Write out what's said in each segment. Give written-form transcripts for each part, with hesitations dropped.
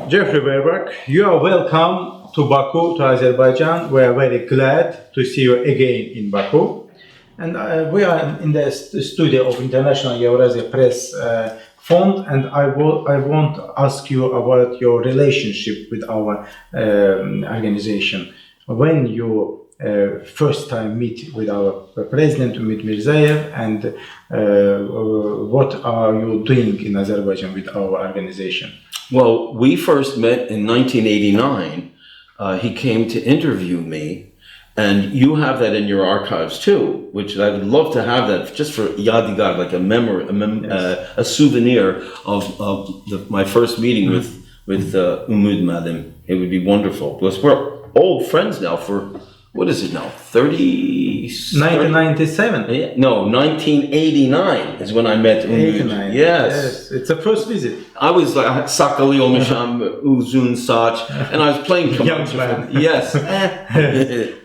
Jeffrey Werbock, you are welcome to Baku, to Azerbaijan. We are very glad to see you again in Baku. And we are in the studio of International Eurasia Press Fund, and I want to ask you about your relationship with our organization. When you first time meet with our president, with Mirzaev, and what are you doing in Azerbaijan with our organization? Well, we first met in 1989. He came to interview me, and you have that in your archives too, which I would love to have that just for yadigar, like a memory, a souvenir of my first meeting with Umud Madim. It would be wonderful because we're old friends now for, what is it now, 1997? No, 1989 is when I met Umud. 89. Yes. It's a first visit. I was like Sakali Olmasham, Uzun Sach, and I was playing Young man. Yes.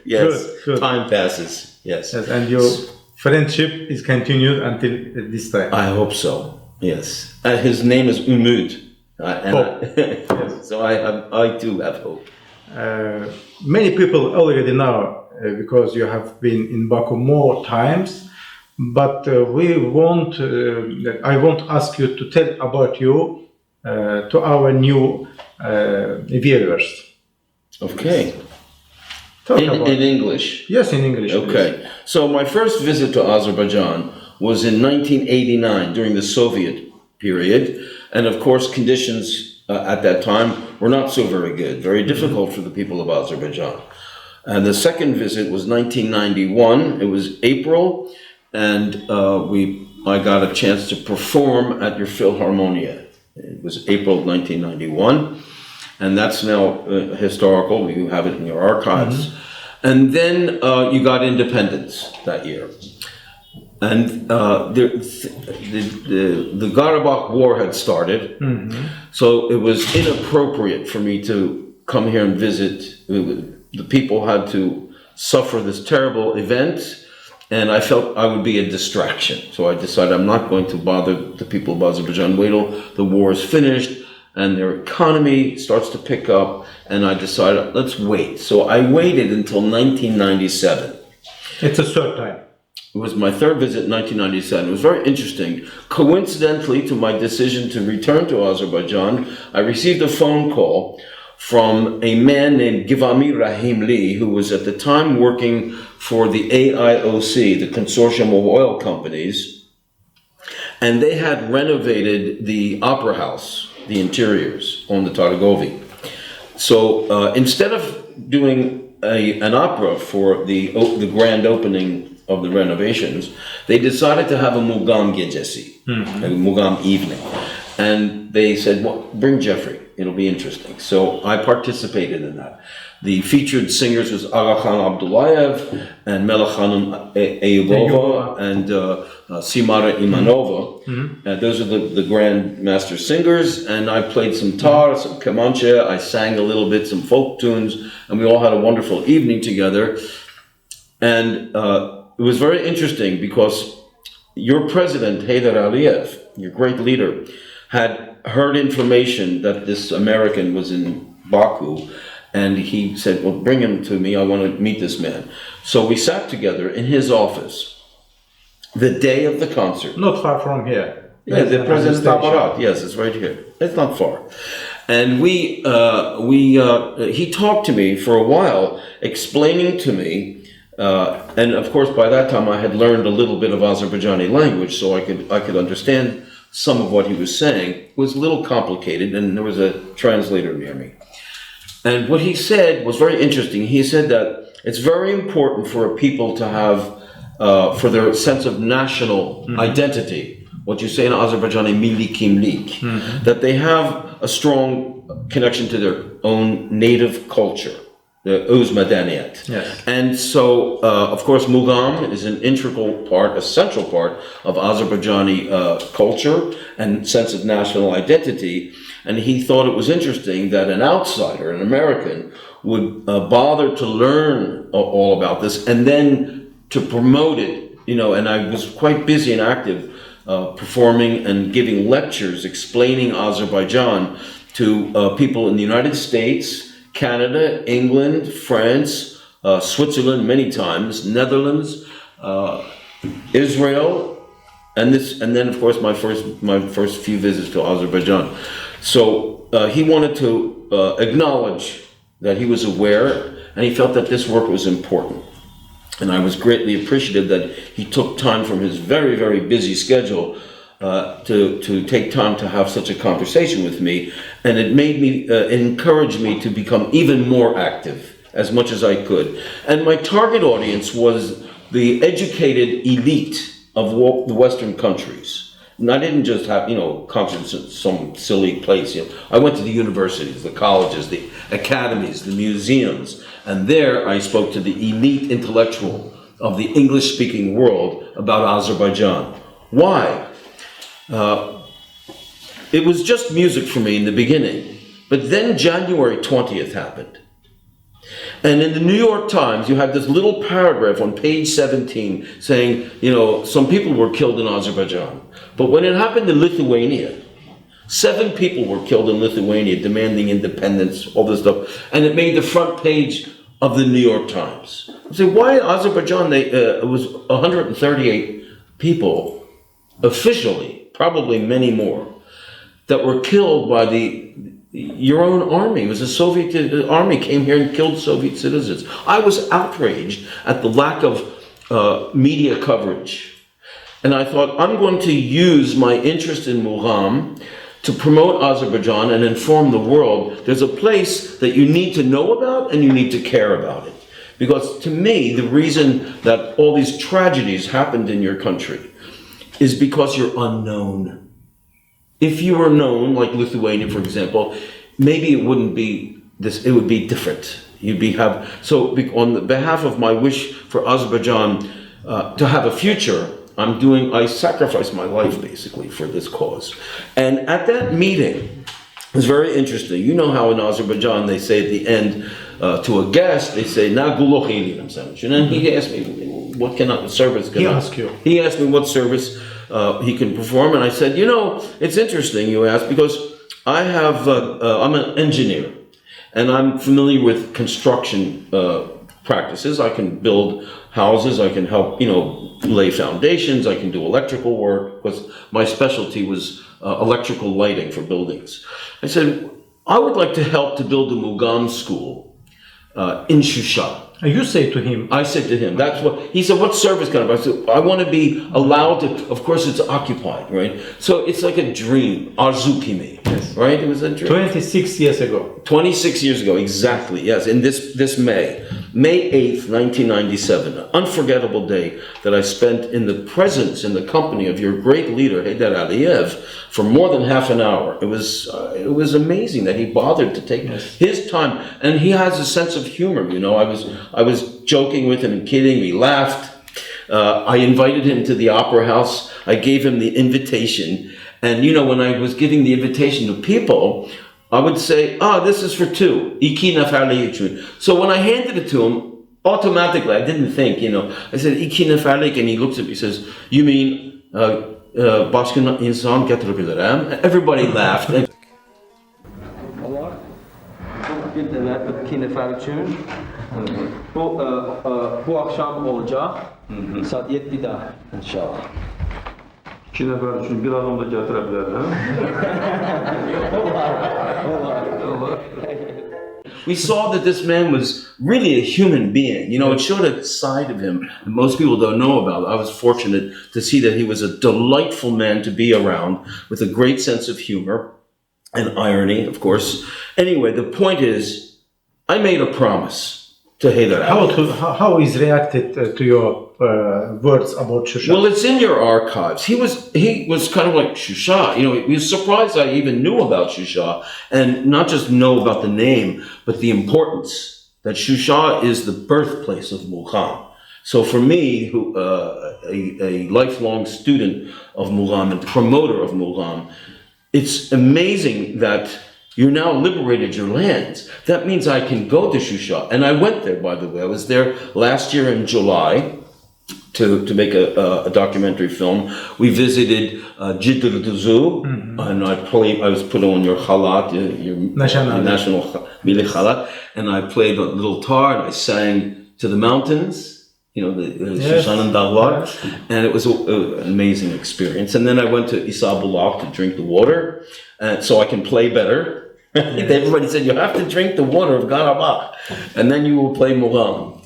Yes. Good. Time passes. Yes. And your friendship is continued until this time. I hope so. Yes. His name is Umud. Yes. So I too have hope. Many people already know because you have been in Baku more times, but I want to ask you to tell about you to our new viewers. Okay. In English? Yes, in English. Okay. Please. So my first visit to Azerbaijan was in 1989 during the Soviet period. And of course, conditions at that time were not so very good, very difficult for the people of Azerbaijan. And the second visit was 1991. It was April, and I got a chance to perform at your Philharmonia. It was April of 1991, and that's now historical. You have it in your archives. And then you got independence that year. And the Karabakh War had started, so it was inappropriate for me to come here and visit. The people had to suffer this terrible event, and I felt I would be a distraction. So I decided I'm not going to bother the people of Azerbaijan. Wait till the war is finished and their economy starts to pick up, and I decided, let's wait. So I waited until 1997. It's a third time. It was my third visit in 1997. It was very interesting. Coincidentally to my decision to return to Azerbaijan, I received a phone call from a man named Givami Rahimli, who was at the time working for the AIOC, the Consortium of Oil Companies, and they had renovated the opera house, the interiors on the Taragovi. So instead of doing an opera for the grand opening of the renovations, they decided to have a Mugam Gecesi, a Mugam evening. And they said, well, bring Jeffrey, it'll be interesting. So I participated in that. The featured singers was Aga Khan Abdullayev and Melek Khanum Eyubova and Simara Imanova. Those are the grand master singers. And I played some tar, some kamancha, I sang a little bit, some folk tunes, and we all had a wonderful evening together. And it was very interesting because your president, Heydar Aliyev, your great leader, had heard information that this American was in Baku, and he said, well, bring him to me, I want to meet this man. So we sat together in his office the day of the concert. Not far from here. Yeah, the President's Tabarat, yes, it's right here. It's not far. And he talked to me for a while, explaining to me, and of course by that time I had learned a little bit of Azerbaijani language, so I could understand some of what he was saying. It was a little complicated, and there was a translator near me. And what he said was very interesting. He said that it's very important for a people to have, for their sense of national identity, what you say in Azerbaijani, milli kimlik, that they have a strong connection to their own native culture, the Uz Madaniyat. Yes. And so, of course, Mugam is an integral part, a central part of Azerbaijani culture and sense of national identity. And he thought it was interesting that an outsider, an American, would bother to learn all about this and then to promote it. And I was quite busy and active performing and giving lectures explaining Azerbaijan to people in the United States, Canada, England, France, Switzerland many times, Netherlands, Israel, and then of course my first few visits to Azerbaijan. So he wanted to acknowledge that he was aware, and he felt that this work was important. And I was greatly appreciative that he took time from his very, very busy schedule to take time to have such a conversation with me, and it made me encourage me to become even more active as much as I could. And my target audience was the educated elite of the Western countries. And I didn't just have, conference in some silly place. I went to the universities, the colleges, the academies, the museums, and there I spoke to the elite intellectual of the English-speaking world about Azerbaijan. Why? It was just music for me in the beginning, but then January 20th happened. And in the New York Times, you had this little paragraph on page 17 saying, some people were killed in Azerbaijan. But when it happened in Lithuania, 7 people were killed in Lithuania demanding independence, all this stuff. And it made the front page of the New York Times. I said, why Azerbaijan? It was 138 people officially, probably many more, that were killed by your own army. It was a Soviet army came here and killed Soviet citizens. I was outraged at the lack of media coverage. And I thought, I'm going to use my interest in Mugham to promote Azerbaijan and inform the world there's a place that you need to know about and you need to care about it. Because to me, the reason that all these tragedies happened in your country is because you're unknown. If you were known, like Lithuania, for example, maybe it wouldn't be this, it would be different. So on the behalf of my wish for Azerbaijan to have a future, I sacrificed my life basically for this cause. And at that meeting, it was very interesting. You know how in Azerbaijan they say at the end to a guest, they say, "Na gulochili," and then he asked me, what service can I ask you? He asked me what service he can perform, and I said, it's interesting you ask, because I'm an engineer, and I'm familiar with construction practices. I can build houses, I can help, lay foundations, I can do electrical work, because my specialty was electrical lighting for buildings. I said, I would like to help to build a Mugham school in Shusha. You say to him? I said to him, that's what, he said, what service can I buy? I said, I want to be allowed to, of course it's occupied, right? So it's like a dream, arzukimi, yes. Right? It was a dream. 26 years ago. 26 years ago, exactly, yes, in this May 8th, 1997, an unforgettable day that I spent in the presence, in the company of your great leader, Heydar Aliyev, for more than half an hour. It was amazing that he bothered to take his time, and he has a sense of humor, I was joking with him and kidding, we laughed. I invited him to the opera house, I gave him the invitation, and when I was giving the invitation to people, I would say, this is for 2. Iki neferlik üçün. So when I handed it to him, automatically, I didn't think, I said, Iki neferlik, and he looks at me and says, you mean, başka insan getirebilirim? Everybody laughed. İki nefer için bu akşam olacak saat 7'de inşallah. 2 nefer için bir adam da getirebilir, ha? We saw that this man was really a human being. It showed a side of him that most people don't know about. I was fortunate to see that he was a delightful man to be around with a great sense of humor and irony, of course. Anyway, the point is, I made a promise to Heydar Aliyev. How is reacted to your words about Shusha? Well, it's in your archives. He was kind of like Shusha. He was surprised I even knew about Shusha, and not just know about the name, but the importance that Shusha is the birthplace of Mugham. So for me, a lifelong student of Mugham and promoter of Mugham, it's amazing that you now liberated your lands. That means I can go to Shusha. And I went there, by the way. I was there last year in July to make a documentary film. We visited Jidr the Zoo, and I was put on your khalat, your national Mili khalat, and I played a little tar and I sang to the mountains, the Shushan and Dagwar, and it was an amazing experience. And then I went to Isabullah to drink the water, so I can play better. Everybody said, you have to drink the water of Qarabakh, and then you will play Mugham.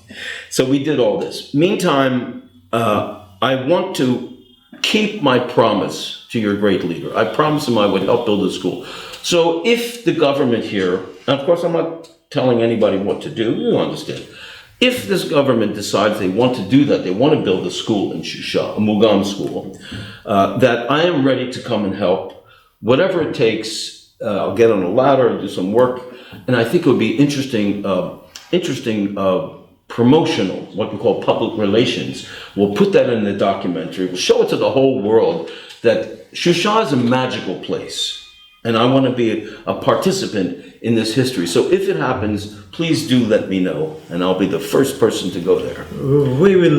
So we did all this. Meantime, I want to keep my promise to your great leader. I promised him I would help build a school. So if the government here, and of course I'm not telling anybody what to do, you understand. If this government decides they want to do that, they want to build a school in Shusha, a Mugham school, that I am ready to come and help. Whatever it takes, I'll get on a ladder and do some work. And I think it would be interesting promotional, what we call public relations. We'll put that in the documentary. We'll show it to the whole world that Shusha is a magical place. And I want to be a participant in this history. So if it happens, please do let me know, and I'll be the first person to go there. We will,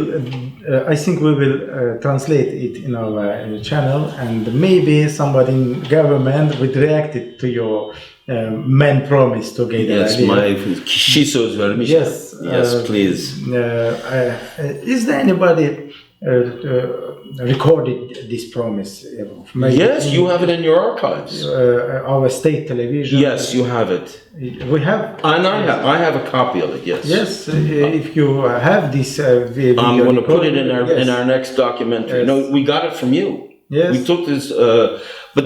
I think we will translate it in our channel, and maybe somebody in government would react it to your main promise to get Yes, my Shisho's vermiş. Yes, yes, please. Is there anybody recorded this promise? Maybe Yes, you have it in your archives. Our state television. Yes, you have it. We have. And I have a copy of it. Yes. Yes, if you have this video, I'm going to put it in our next documentary. Yes. No, we got it from you. Yes. We took this, but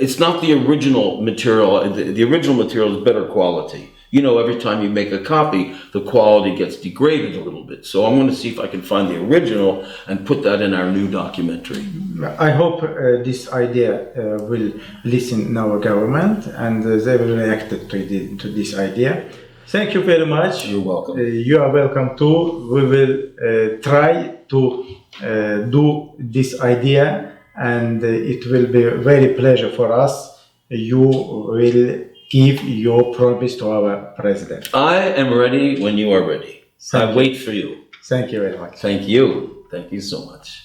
it's not the original material. The original material is better quality. Every time you make a copy, the quality gets degraded a little bit. So I'm going to see if I can find the original and put that in our new documentary. I hope this idea will listen in our government, and they will react to this idea. Thank you very much. You're welcome. You are welcome too. We will try to do this idea, and it will be a very pleasure for us. You will give your promise to our president. I am ready when you are ready. I wait for you. Thank you very much. Thank you. Thank you so much.